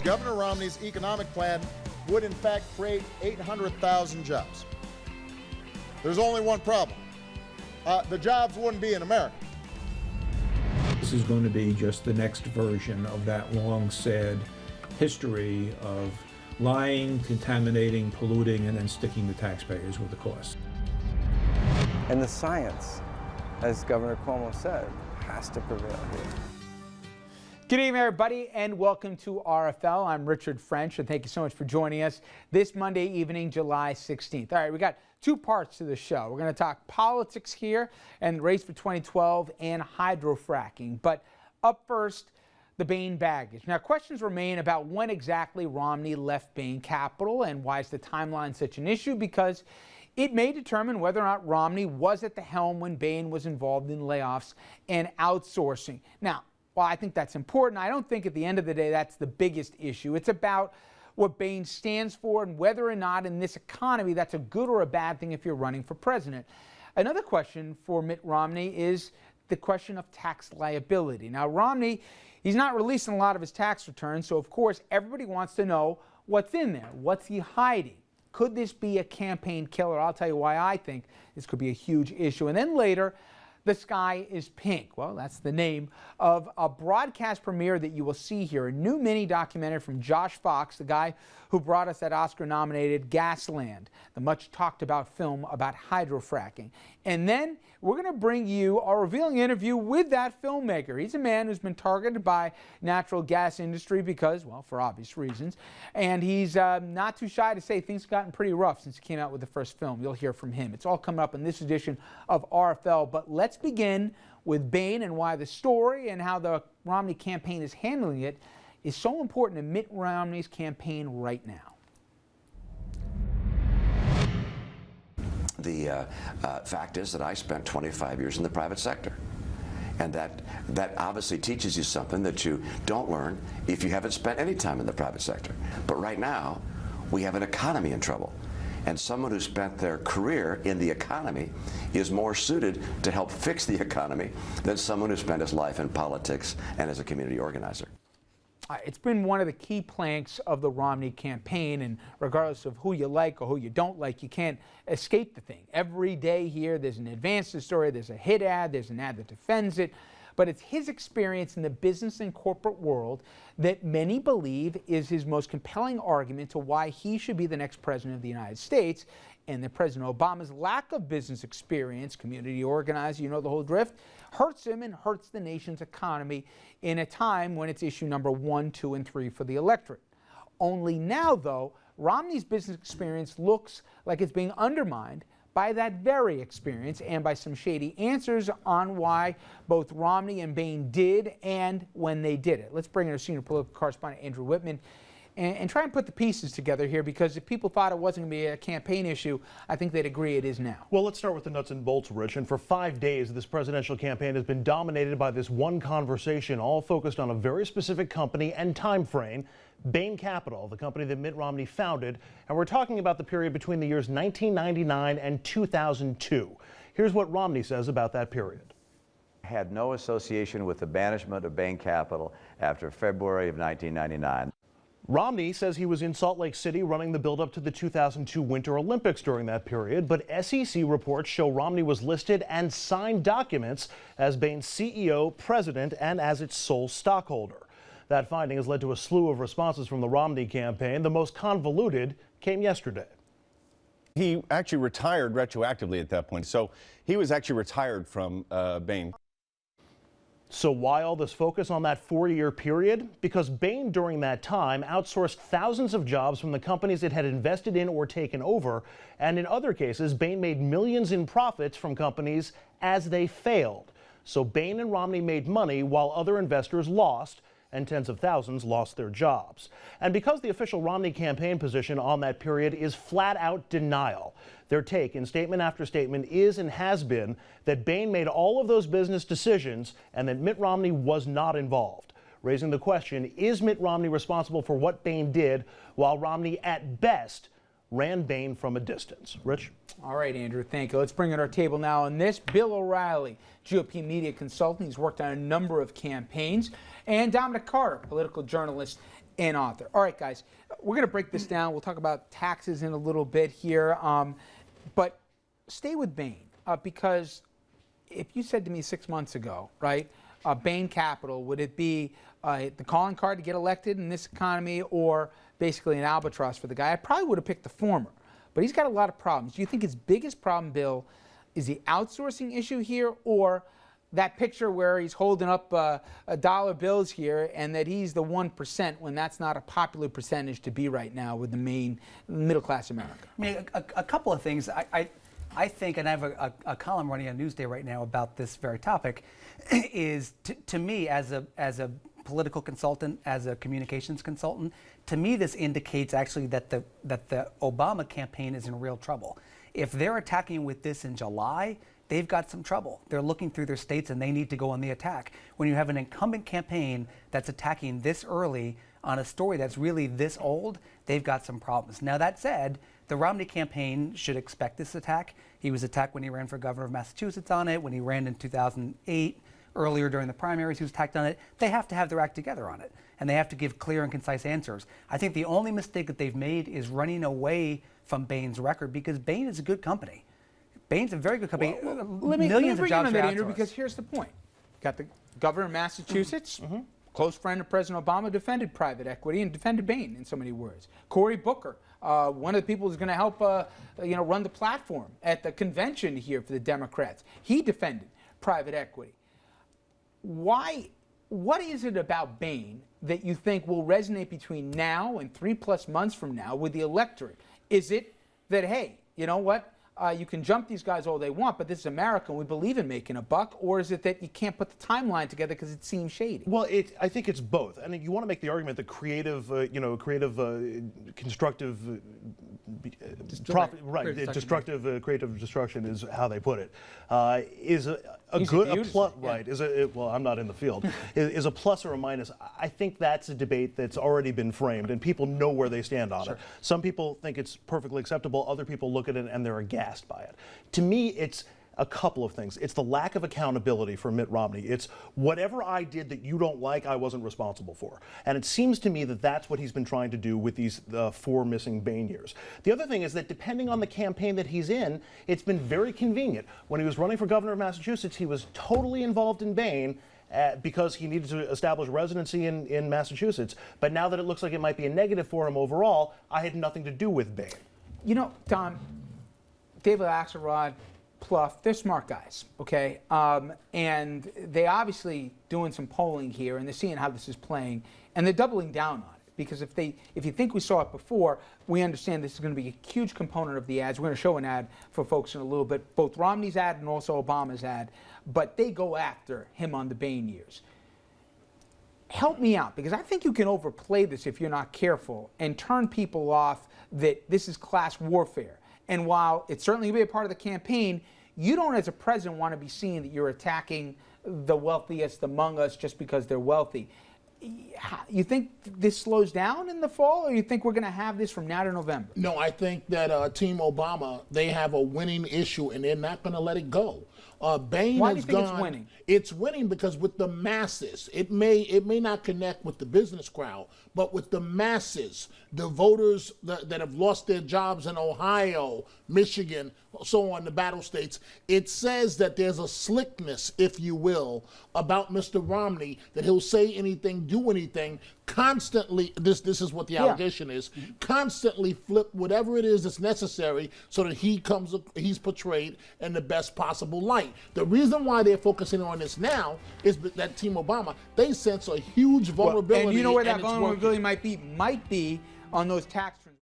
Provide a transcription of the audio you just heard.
Governor Romney's economic plan would in fact create 800,000 jobs. There's only one problem. The jobs wouldn't be in America. This is going to be just the next version of that long, sad history of lying, contaminating, polluting, and then sticking the taxpayers with the cost. And the science, as Governor Cuomo said, has to prevail here. Good evening, everybody, and welcome to RFL. I'm Richard French, and thank you so much for joining us this Monday evening, July 16th. All right, we got two parts to the show. We're going to talk politics here and the race for 2012 and hydrofracking. But up first, the Bain baggage. Now, questions remain about when exactly Romney left Bain Capital and why is the timeline such an issue, because it may determine whether or not Romney was at the helm when Bain was involved in layoffs and outsourcing. Now, while I think that's important, I don't think at the end of the day that's the biggest issue. It's about what Bain stands for and whether or not in this economy that's a good or a bad thing if you're running for president. Another question for Mitt Romney is the question of tax liability. Now, Romney, he's not releasing a lot of his tax returns, so of course everybody wants to know what's in there. What's he hiding? Could this be a campaign killer? I'll tell you why I think this could be a huge issue. And then later, The Sky is Pink. Well, that's the name of a broadcast premiere that you will see here. A new mini documentary from Josh Fox, the guy who brought us that Oscar-nominated Gasland, the much talked about film about hydrofracking. And then we're going to bring you a revealing interview with that filmmaker. He's a man who's been targeted by natural gas industry because, well, for obvious reasons. And he's not too shy to say things have gotten pretty rough since he came out with the first film. You'll hear from him. It's all coming up in this edition of RFL. But let's begin with Bain and why the story and how the Romney campaign is handling it is so important to Mitt Romney's campaign right now. The fact is that I spent 25 years in the private sector. And that obviously teaches you something that you don't learn if you haven't spent any time in the private sector. But right now, we have an economy in trouble. And someone who spent their career in the economy is more suited to help fix the economy than someone who spent his life in politics and as a community organizer. It's been one of the key planks of the Romney campaign, and regardless of who you like or who you don't like, you can't escape the thing. Every day here, there's an advance the story, there's a hit ad, there's an ad that defends it, but it's his experience in the business and corporate world that many believe is his most compelling argument to why he should be the next president of the United States, and that President Obama's lack of business experience, community organizing, you know the whole drift, hurts him and hurts the nation's economy in a time when it's issue number 1, 2, and 3 for the electorate. Only now, though, Romney's business experience looks like it's being undermined by that very experience and by some shady answers on why both Romney and Bain did and when they did it. Let's bring in our senior political correspondent, Andrew Whitman, and try and put the pieces together here, because if people thought it wasn't going to be a campaign issue, I think they'd agree it is now. Well, let's start with the nuts and bolts, Rich. And for 5 days, this presidential campaign has been dominated by this one conversation, all focused on a very specific company and time frame, Bain Capital, the company that Mitt Romney founded. And we're talking about the period between the years 1999 and 2002. Here's what Romney says about that period. Had no association with the banishment of Bain Capital after February of 1999. Romney says he was in Salt Lake City running the build-up to the 2002 Winter Olympics during that period, but SEC reports show Romney was listed and signed documents as Bain's CEO, president, and as its sole stockholder. That finding has led to a slew of responses from the Romney campaign. The most convoluted came yesterday. He actually retired retroactively at that point, so he was actually retired from Bain. So why all this focus on that 4-year period? Because Bain during that time outsourced thousands of jobs from the companies it had invested in or taken over, and in other cases Bain made millions in profits from companies as they failed. So Bain and Romney made money while other investors lost, and tens of thousands lost their jobs. And because the official Romney campaign position on that period is flat out denial, their take in statement after statement is and has been that Bain made all of those business decisions and that Mitt Romney was not involved. Raising the question, is Mitt Romney responsible for what Bain did while Romney at best ran Bain from a distance? Rich? All right, Andrew, thank you. Let's bring in our table now on this. Bill O'Reilly, GOP media consultant. He's worked on a number of campaigns. And Dominic Carter, political journalist and author. All right, guys, we're going to break this down. We'll talk about taxes in a little bit here, but stay with Bain because if you said to me 6 months ago, right, Bain Capital, would it be the calling card to get elected in this economy or basically an albatross for the guy? I probably would have picked the former, but he's got a lot of problems. Do you think his biggest problem, Bill, is the outsourcing issue here, or that picture where he's holding up dollar bills here and that he's the 1% when that's not a popular percentage to be right now with the main middle-class America? I mean, a couple of things. I think, and I have a column running on Newsday right now about this very topic, is to me as a political consultant, as a communications consultant, to me this indicates actually that the Obama campaign is in real trouble. If they're attacking with this in July, they've got some trouble. They're looking through their states and they need to go on the attack. When you have an incumbent campaign that's attacking this early on a story that's really this old, they've got some problems. Now that said, the Romney campaign should expect this attack. He was attacked when he ran for governor of Massachusetts on it, when he ran in 2008, earlier during the primaries, he was attacked on it. They have to have their act together on it, and they have to give clear and concise answers. I think the only mistake that they've made is running away from Bain's record, because Bain is a good company. Bain's a very good company. Let me Millions of bring jobs in on are that, Andrew, outsourced. because here's the point. Got the governor of Massachusetts, close friend of President Obama, defended private equity and defended Bain in so many words. Cory Booker, one of the people who's going to help run the platform at the convention here for the Democrats. He defended private equity. What is it about Bain that you think will resonate between now and 3+ months from now with the electorate? Is it that, hey, you know what? You can jump these guys all they want, but this is America and we believe in making a buck? Or is it that you can't put the timeline together because it seems shady? Well, I think it's both. I mean, you want to make the argument that creative, constructive, creative destruction is how they put it, is a good, plus, right? Well, I'm not in the field. Is a plus or a minus? I think that's a debate that's already been framed, and people know where they stand on it. Some people think it's perfectly acceptable. Other people look at it and they're aghast by it. To me, it's a couple of things. It's the lack of accountability for Mitt Romney. It's whatever I did that you don't like, I wasn't responsible for. And it seems to me that that's what he's been trying to do with these 4 missing Bain years. The other thing is that depending on the campaign that he's in, it's been very convenient. When he was running for governor of Massachusetts, he was totally involved in Bain because he needed to establish residency in Massachusetts. But now that it looks like it might be a negative for him overall, I had nothing to do with Bain. You know, Don, David Axelrod, Pluff, they're smart guys, okay? And they obviously doing some polling here, and they're seeing how this is playing, and they're doubling down on it. Because if you think we saw it before, we understand this is going to be a huge component of the ads. We're going to show an ad for folks in a little bit, both Romney's ad and also Obama's ad, but they go after him on the Bain years. Help me out, because I think you can overplay this if you're not careful and turn people off that this is class warfare. And while it's certainly going to be a part of the campaign, you don't as a president want to be seen that you're attacking the wealthiest among us just because they're wealthy. You think this slows down in the fall, or you think we're going to have this from now to November? No, I think that Team Obama, they have a winning issue and they're not going to let it go. Bain Why has do you think gone, it's winning? It's winning because with the masses, it may not connect with the business crowd, but with the masses, the voters that have lost their jobs in Ohio, Michigan, so on, the battle states, it says that there's a slickness, if you will, about Mr. Romney, that he'll say anything, do anything, constantly, this is what the allegation is, constantly flip whatever it is that's necessary so that he's portrayed in the best possible light. The reason why they're focusing on this now is that Team Obama, they sense a huge vulnerability. And you know where that and it's vulnerability working. might be on those tax